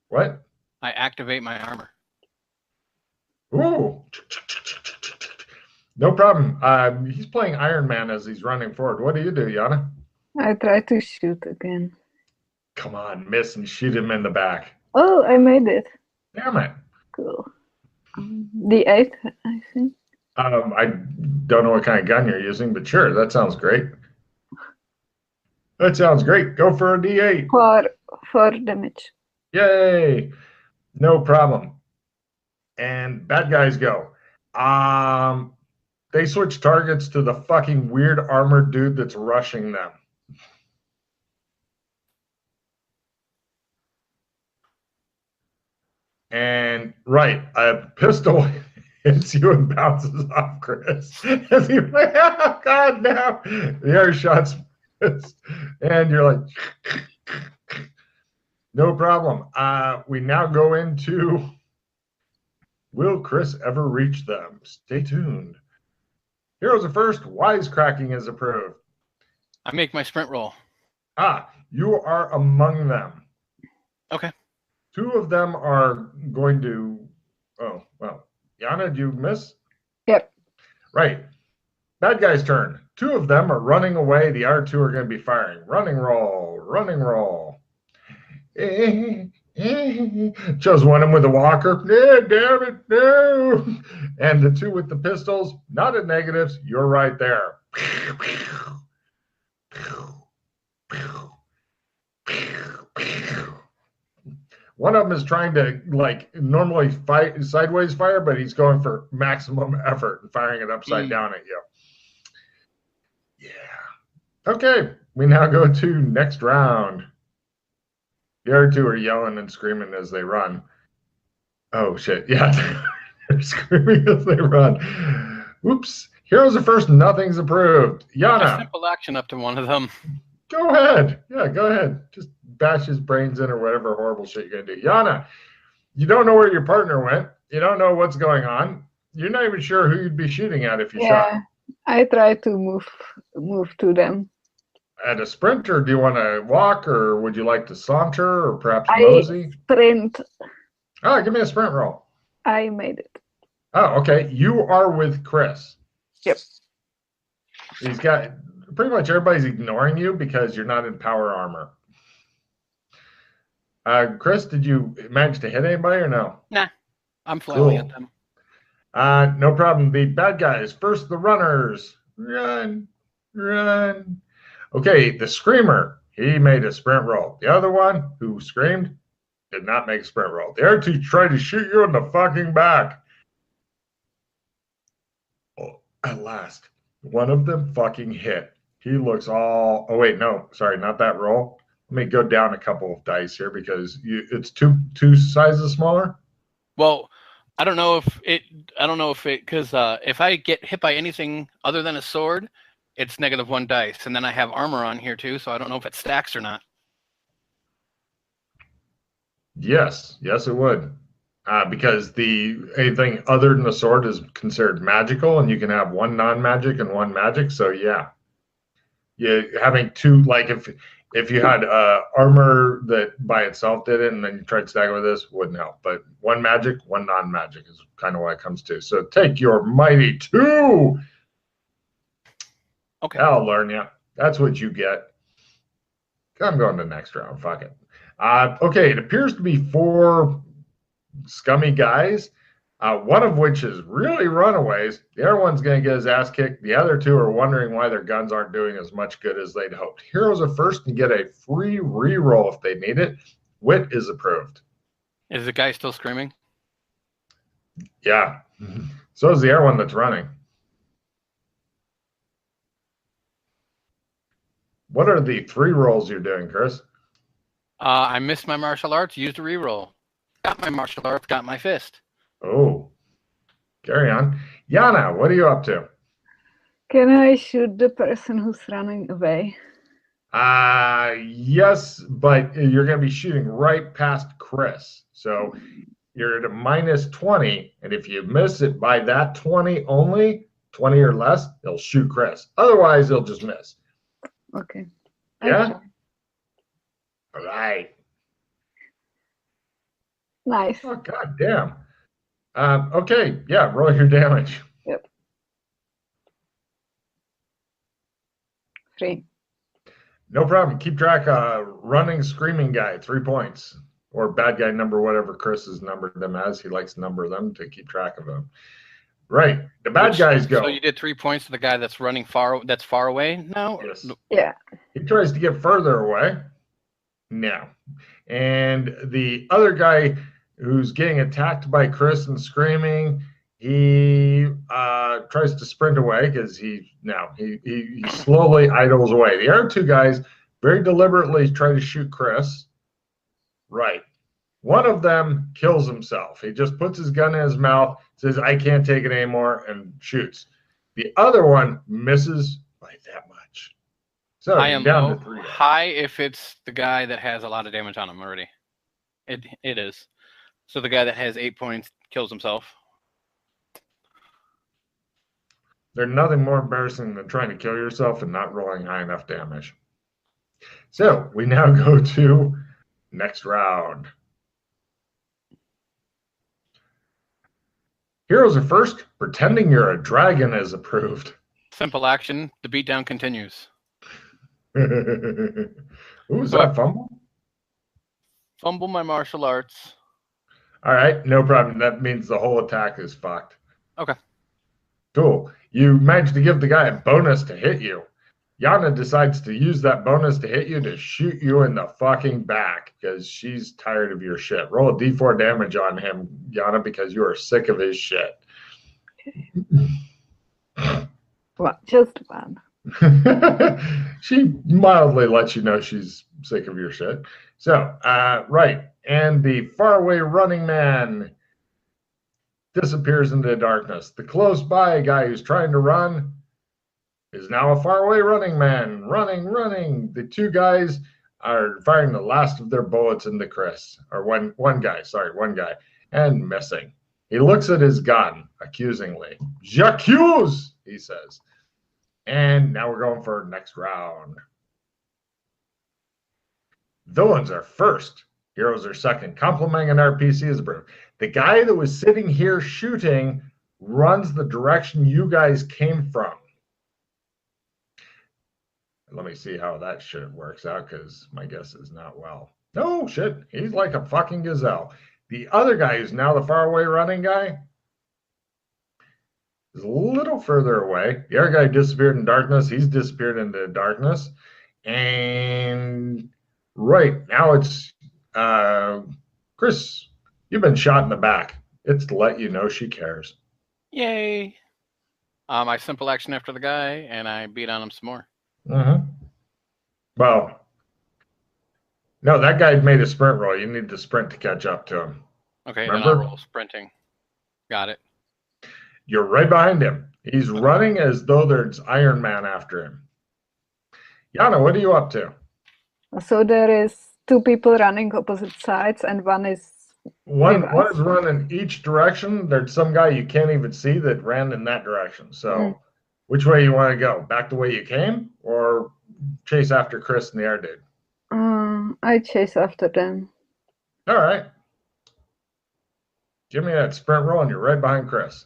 What? I activate my armor. Ooh. No problem. He's playing Iron Man as he's running forward. What do you do, Yana? I try to shoot again. Come on, miss and shoot him in the back. Oh, I made it. Damn it. Cool. D8, I think. I don't know what kind of gun you're using, but sure, that sounds great. That sounds great. Go for a D8. For damage. Yay. No problem. And bad guys go. They switch targets to the fucking weird armored dude that's rushing them. And right, a pistol hits you and bounces off Chris. As he like, oh, God, no. The air shot's missed. And you're like, no problem. We now go into, will Chris ever reach them? Stay tuned. Heroes are first. Wisecracking is approved. I make my sprint roll. You are among them. Okay. 2 of them are going to, oh, well. Yana, did you miss? Yep. Right. Bad guy's turn. 2 of them are running away. The other 2 are going to be firing. Running roll. Running roll. Chose one of them with a walker. Damn it, no. And the 2 with the pistols, not at negatives. You're right there. One of them is trying to like normally fight sideways fire, but he's going for maximum effort and firing it upside down at you. Yeah. Okay. We now go to next round. The other 2 are yelling and screaming as they run. Oh shit. Yeah. They're screaming as they run. Oops. Heroes are first, nothing's approved. Yana. A simple action up to one of them. Go ahead. Yeah, go ahead. Just bash his brains in or whatever horrible shit you're gonna do. Yana, you don't know where your partner went. You don't know what's going on. You're not even sure who you'd be shooting at if you shot. I try to move to them. At a sprint, or do you want to walk, or would you like to saunter, or perhaps mosey? Sprint. Give me a sprint roll. I made it. Oh, okay. You are with Chris. Yep. He's got pretty much everybody's ignoring you because you're not in power armor. Chris, did you manage to hit anybody or no? Nah, I'm flailing at them. No problem. The bad guys. First, the runners. Run, run. Okay, the screamer. He made a sprint roll. The other one who screamed did not make a sprint roll. The other 2 tried to shoot you in the fucking back. Oh, at last, one of them fucking hit. He looks all. Oh wait, no, sorry, not that roll. Let me go down a couple of dice here because it's two sizes smaller. Well, I don't know if it because if I get hit by anything other than a sword, it's -1 dice, and then I have armor on here too, so I don't know if it stacks or not. Yes, it would, because anything other than the sword is considered magical, and you can have 1 non-magic and 1 magic. So yeah, having 2, like if you had armor that by itself did it, and then you tried to stack it with this, wouldn't help. But 1 magic, 1 non-magic is kind of what it comes to. So take your mighty 2. Okay. I'll learn you. That's what you get. I'm going to the next round. Fuck it. Okay, it appears to be 4 scummy guys, one of which is really runaways. The other one's going to get his ass kicked. The other 2 are wondering why their guns aren't doing as much good as they'd hoped. Heroes are first and get a free reroll if they need it. Wit is approved. Is the guy still screaming? Yeah. So is the other one that's running. What are the 3 rolls you're doing, Chris? I missed my martial arts, used a reroll. Got my martial arts, got my fist. Oh, carry on. Yana, what are you up to? Can I shoot the person who's running away? Yes, but you're going to be shooting right past Chris. So you're at a -20, and if you miss it by that 20 only, 20 or less, they'll shoot Chris. Otherwise, they'll just miss. Okay. Yeah? All right. Nice. Oh, God damn. Okay, yeah, roll your damage. Yep. 3. No problem. Keep track. Running, screaming guy, 3 points. or bad guy number, whatever Chris has numbered them as. He likes to number them to keep track of them. Right. The bad guys go. So you did 3 points to the guy that's running that's far away now? Yes. Yeah. He tries to get further away. No. And the other guy who's getting attacked by Chris and screaming, he tries to sprint away because he slowly idles away. The other two guys very deliberately try to shoot Chris. Right. One of them kills himself. He just puts his gun in his mouth, says, I can't take it anymore, and shoots. The other one misses by that much. So I am down to 3. high if it's the guy that has a lot of damage on him already. It is. So the guy that has 8 points kills himself. There's nothing more embarrassing than trying to kill yourself and not rolling high enough damage. So we now go to next round. Heroes are first. Pretending you're a dragon is approved. Simple action. The beatdown continues. Ooh, is that fumble? Fumble my martial arts. All right, no problem. That means the whole attack is fucked. Okay. Cool. You managed to give the guy a bonus to hit you. Yana decides to use that bonus to hit you to shoot you in the fucking back because she's tired of your shit. Roll a d4 damage on him, Yana, because you are sick of his shit. Well, just one. She mildly lets you know she's sick of your shit. So, right. And the faraway running man disappears into the darkness. The close by guy who's trying to run is now a faraway running man. Running. The two guys are firing the last of their bullets into Chris. Or one guy, and missing. He looks at his gun accusingly. J'accuse, he says. And now we're going for next round. Villains are first. Heroes are second. Complimenting an RPC is approved. The guy that was sitting here shooting runs the direction you guys came from. Let me see how that shit works out, because my guess is not well. No, shit. He's like a fucking gazelle. The other guy who's now the faraway running guy is a little further away. The other guy disappeared in darkness. He's disappeared into darkness. And right now it's Chris, you've been shot in the back. It's to let you know she cares. Yay. I simple action after the guy, and I beat on him some more. Mm-hmm. Well, no, that guy made a sprint roll. You need to sprint to catch up to him. Okay, remember? Then I'll roll sprinting. Got it. You're right behind him. He's running as though there's Iron Man after him. Yana, what are you up to? So there is 2 people running opposite sides, and one is one is running each direction. There's some guy you can't even see that ran in that direction. So which way you want to go? Back the way you came, or chase after Chris and the air dude? I chase after them. All right. Give me that sprint roll, and you're right behind Chris.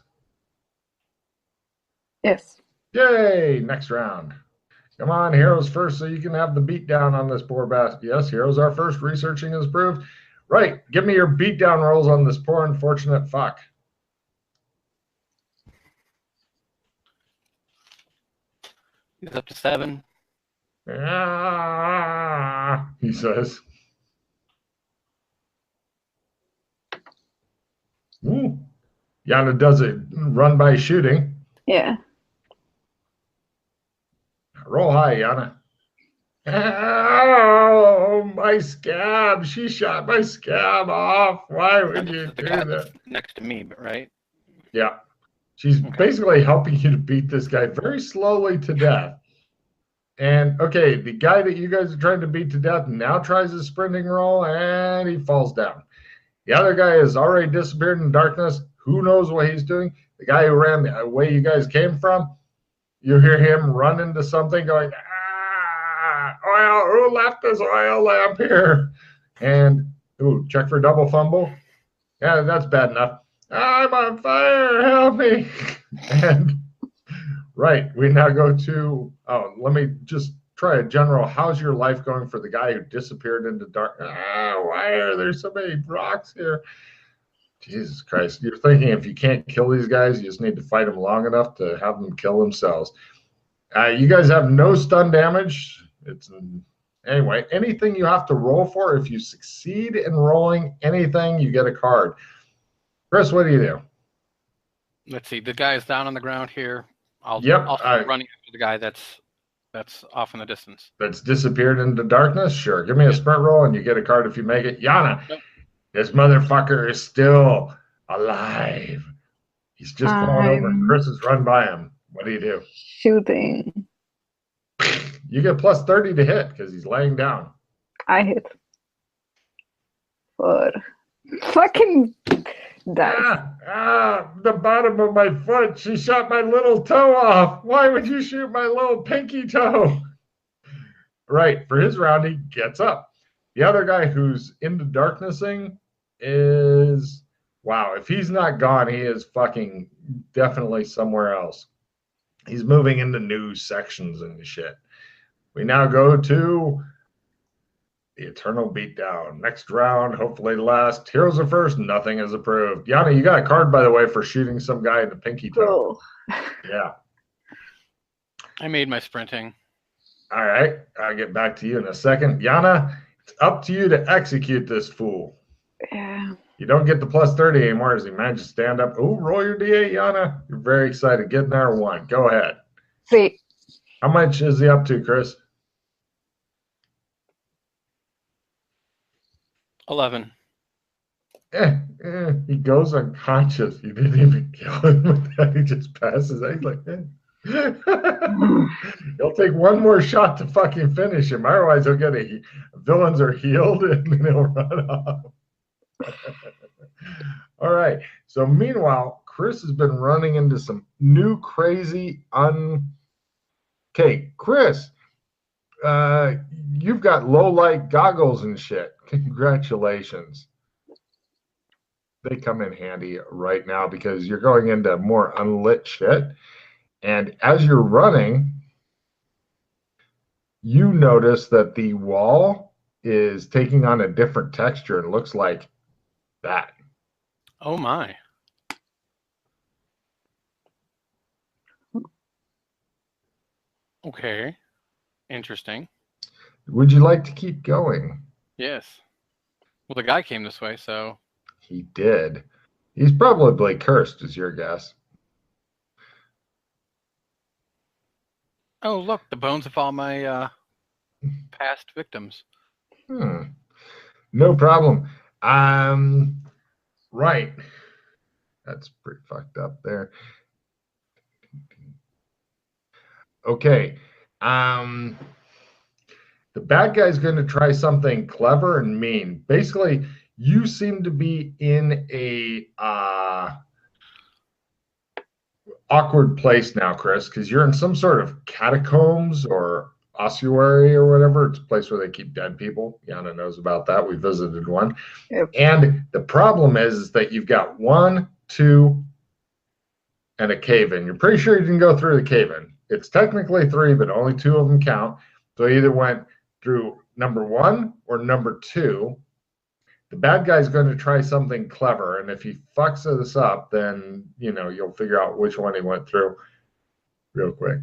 Yes. Yay! Next round. Come on, heroes first, so you can have the beatdown on this poor bastard. Yes, heroes are first. Researching is approved. Right. Give me your beatdown rolls on this poor unfortunate fuck. He's up to 7. Ah, he says. Ooh. Yana does it run by shooting. Yeah. Roll high, Yana. Oh, my scab. She shot my scab off. Why would you do that? Next to me, right? Yeah. She's basically helping you to beat this guy very slowly to death. And, okay, the guy that you guys are trying to beat to death now tries a sprinting roll, and he falls down. The other guy has already disappeared in darkness. Who knows what he's doing? The guy who ran the way you guys came from, you hear him run into something going, oil, who left this oil lamp here? And, ooh, check for double fumble. Yeah, that's bad enough. I'm on fire, help me. And, right, we now go to, let me just try a general, how's your life going for the guy who disappeared into dark? Why are there so many rocks here? Jesus Christ. You're thinking if you can't kill these guys, you just need to fight them long enough to have them kill themselves. You guys have no stun damage. Anyway, anything you have to roll for, if you succeed in rolling anything, you get a card. Chris, what do you do? Let's see. The guy is down on the ground here. I'll Yep. running after the guy that's off in the distance. That's disappeared into darkness? Sure. Give me a sprint roll and you get a card if you make it. Yana, Nope. This motherfucker is still alive. He's just fallen over and Chris has run by him. What do you do? Shooting. You get plus 30 to hit because he's laying down. I hit. For fucking dice. The bottom of my foot. She shot my little toe off. Why would you shoot my little pinky toe? Right. For his round, he gets up. The other guy who's into darknessing is, wow, if he's not gone, he is fucking definitely somewhere else. He's moving into new sections and shit. We now go to the Eternal Beatdown. Next round, hopefully last. Heroes are first, nothing is approved. Yana, you got a card, by the way, for shooting some guy in the pinky toe. Cool. Yeah. I made my sprinting. All right. I'll get back to you in a second. Yana, it's up to you to execute this fool. Yeah. You don't get the plus 30 anymore as he managed to stand up. Oh, roll your D8, Yana. You're very excited. Get in there one. Go ahead. 3. How much is he up to, Chris? 11. He goes unconscious. You didn't even kill him with that. He just passes out. He's like, He'll take one more shot to fucking finish him. Otherwise, he'll get villains are healed and then he'll run off. All right. So meanwhile, Chris has been running into some new crazy Okay, Chris, you've got low light goggles and shit. Congratulations. They come in handy right now because you're going into more unlit shit. And as you're running, you notice that the wall is taking on a different texture and looks like that. Oh my. Okay. Interesting. Would you like to keep going? Yes. Well, the guy came this way, so. He did. He's probably cursed, is your guess. Oh, look, the bones of all my past victims. No problem. Right. That's pretty fucked up there. Okay. The bad guy's going to try something clever and mean. Basically, you seem to be in a awkward place now, Chris, because you're in some sort of catacombs or ossuary or whatever. It's a place where they keep dead people. Yana knows about that. We visited one. Yep. And the problem is that you've got 1, 2, and a cave-in. You're pretty sure you can go through the cave-in. It's technically 3, but only 2 of them count. So you either went through number 1 or number 2. The bad guy's going to try something clever, and if he fucks this up, then you'll figure out which one he went through real quick.